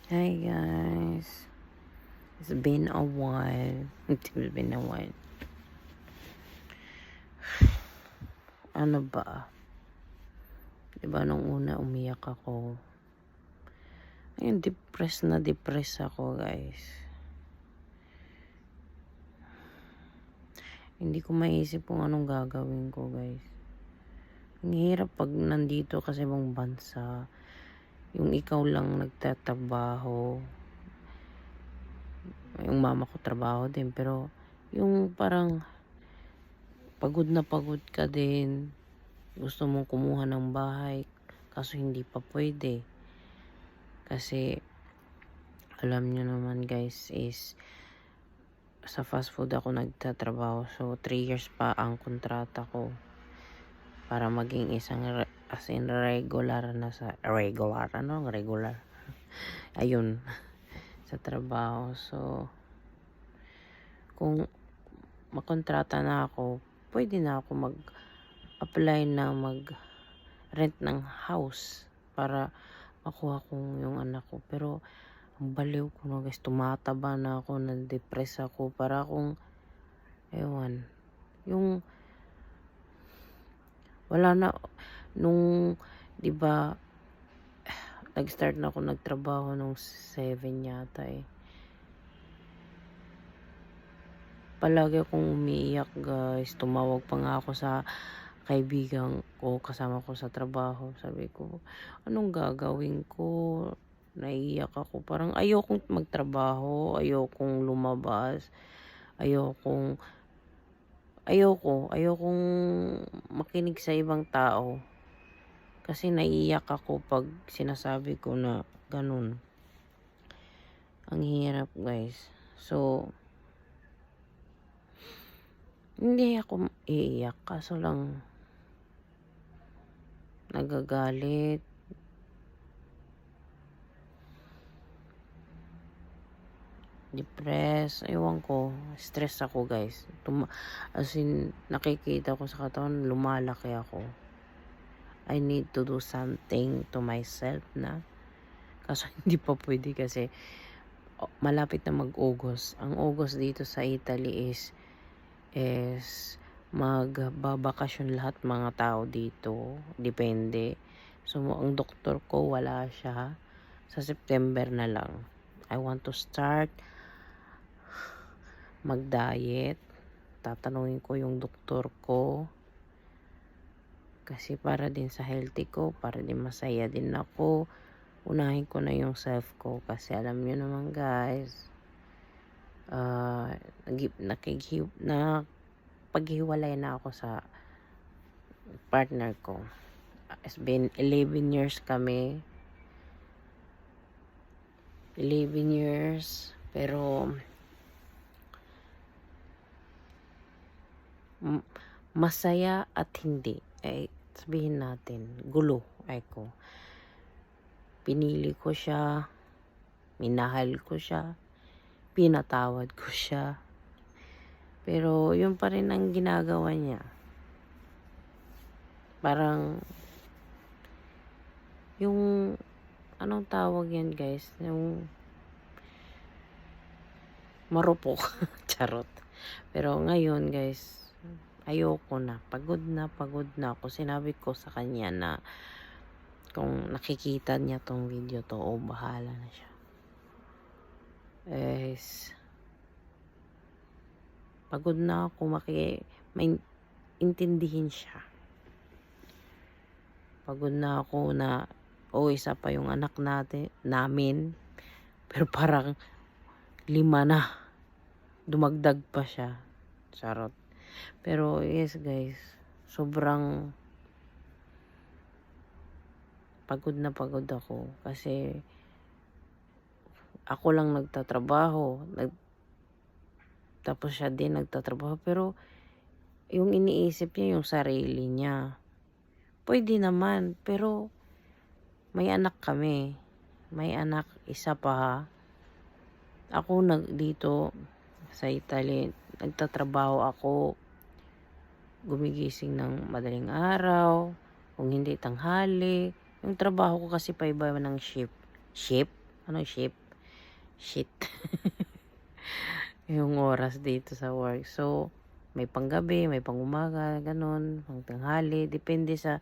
Hi guys, it's been a while. It's been a while. Ano ba? Diba nung una umiyak ako? Ayun, depressed ako guys. Hindi ko maisip kung anong gagawin ko guys. Ang hirap pag nandito kasi ibang bansa. Yung ikaw lang nagtatrabaho. Yung mama ko trabaho din. Pero yung parang pagod ka din. Gusto mong kumuha ng bahay. Kaso hindi pa pwede. Kasi alam nyo naman guys is sa fast food ako nagtatrabaho. So 3 years pa ang kontrata ko para maging isang as in regular na sa regular ayun sa trabaho. So kung makontrata na ako, pwede na ako mag-apply na mag-rent ng house para makuha kong yung anak ko. Pero ang baliw ko na guys, tumataba na ako, na-depress ako, para akong, ewan, yung, wala na, nung, di ba, nag-start na ako nagtrabaho nung 7 yata eh. Palagi akong umiiyak guys, tumawag pa nga ako sa kaibigan ko, kasama ko sa trabaho. Sabi ko, anong gagawin ko? Naiiyak ako. Parang ayokong magtrabaho, ayokong lumabas, ayokong makinig sa ibang tao. Kasi naiiyak ako pag sinasabi ko na ganun. Ang hirap guys. So, hindi ako iiyak. Kaso lang, nagagalit. Depressed, ewan ko, stress ako guys. As in, nakikita ko sa katawan, lumalaki ako. I need to do something to myself na. Kaso hindi pa pwede kasi malapit na mag-August. Ang August dito sa Italy is magbabakasyon lahat mga tao dito. Depende. So, ang doktor ko wala siya. Sa September na lang. I want to start mag-diet. Tatanungin ko yung doktor ko. Kasi para din sa healthy ko, para din masaya din ako. Unahin ko na yung self ko. Kasi alam nyo naman guys, paghiwalay na ako sa partner ko. It's been 11 years kami. 11 years. Pero masaya at hindi. Sabihin natin, gulo. Pinili ko siya. Minahal ko siya. Pinatawad ko siya. Pero yun pa rin ang ginagawa niya. Parang yung anong tawag yan guys? Yung marupok. Charot. Pero ngayon guys, ayoko na. Pagod na ako. Sinabi ko sa kanya na kung nakikita niya tong video to, bahala na siya. Pagod na ako intindihin siya. Pagod na ako na isa pa yung anak namin. Pero parang 5 na. Dumagdag pa siya. Charot. Pero yes guys, sobrang pagod na pagod ako. Kasi ako lang nagtatrabaho. Tapos siya din nagtatrabaho. Pero yung iniisip niya yung sarili niya. Pwede naman. Pero may anak kami. May anak, isa pa. Ako dito sa Italy, nagtatrabaho ako. Gumigising ng madaling araw. Kung hindi tanghali. Yung trabaho ko kasi paiba ng shift. Shift? ano, shit. Yung oras dito sa work. So, may panggabi, may pangumaga, ganun, pang tanghali, depende sa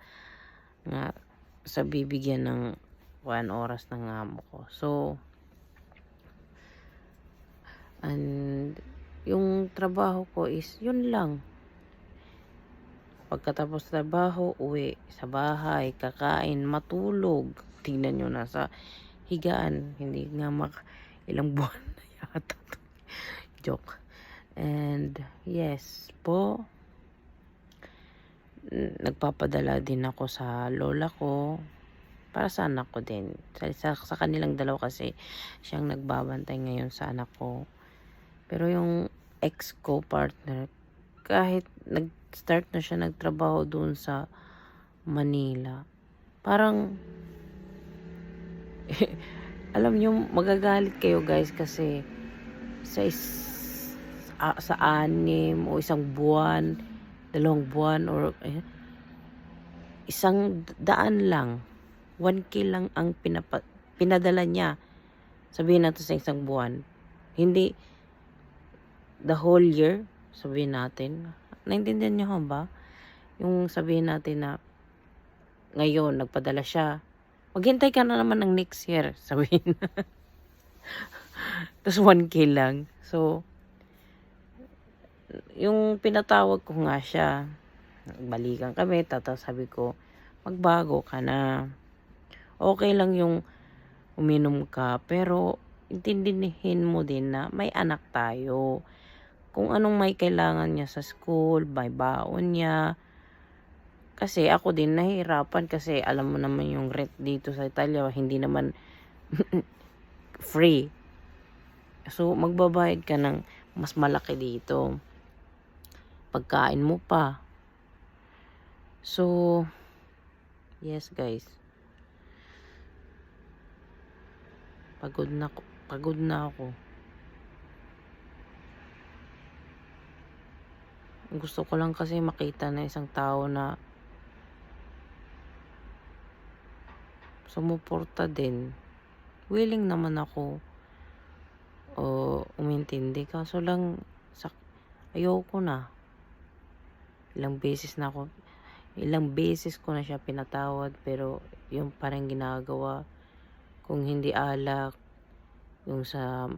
nga sa bibigyan ng 1 oras ng amo ko. So, and yung trabaho ko is yun lang. Pagkatapos trabaho, uwi sa bahay, kakain, matulog. Tingnan nyo, nasa higaan. Hindi nga ilang buwan na yata. Joke. And yes po, nagpapadala din ako sa lola ko para sa anak ko din. Sa kanilang dalawa kasi siyang nagbabantay ngayon sa anak ko. Pero yung ex ko partner, kahit nag-start na siya nagtrabaho doon sa Manila, parang alam nyo, magagalit kayo guys kasi sa 6 o 1 buwan, 2 buwan, or 100 lang, 1K lang ang pinadala niya. Sabihin natin sa 1 buwan. Hindi the whole year, sabihin natin. Naintindihan niyo ba? Yung sabihin natin na ngayon, nagpadala siya. Maghintay ka na naman ng next year, sabihin. Tapos 1K lang. So, yung pinatawag ko nga siya, balikan kami, tapos sabi ko, magbago ka na. Okay lang yung uminom ka, pero intindihin mo din na may anak tayo. Kung anong may kailangan niya sa school, may baon niya. Kasi ako din nahihirapan kasi alam mo naman yung rent dito sa Italia, hindi naman free. So, magbabayad ka ng mas malaki dito. Pagkain mo pa. So, yes guys. Pagod na ako. Gusto ko lang kasi makita na isang tao na sumuporta din. Willing naman ako umintindi. Kaso lang, ayoko na. Ilang beses ko na siya pinatawad, pero yung parang ginagawa. Kung hindi alak, yung sa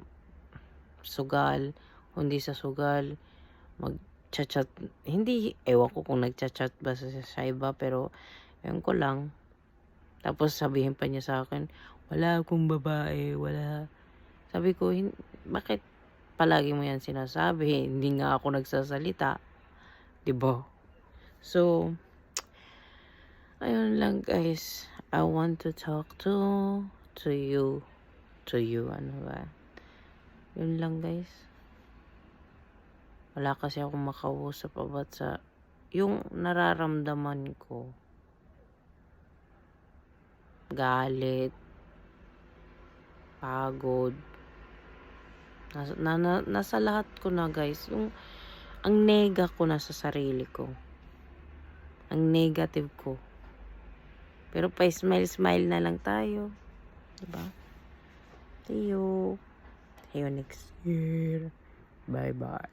sugal, hindi sa sugal, mag-chat, hindi, ewan ko kung nag-chat ba sa iba, pero ewan ko lang. Tapos sabihin pa niya sa akin, wala akong babae, wala. Sabi ko, bakit palagi mo yan sinasabi? Hindi nga ako nagsasalita. Diba? So, ayun lang guys. I want to talk to you. Ano ba? Yun lang guys. Wala kasi akong makausap about sa yung nararamdaman ko. Galit, pagod, nasa lahat ko na guys. Yung ang nega ko nasa sarili ko, ang negative ko, pero pa smile na lang tayo, diba? See you next year. Bye bye.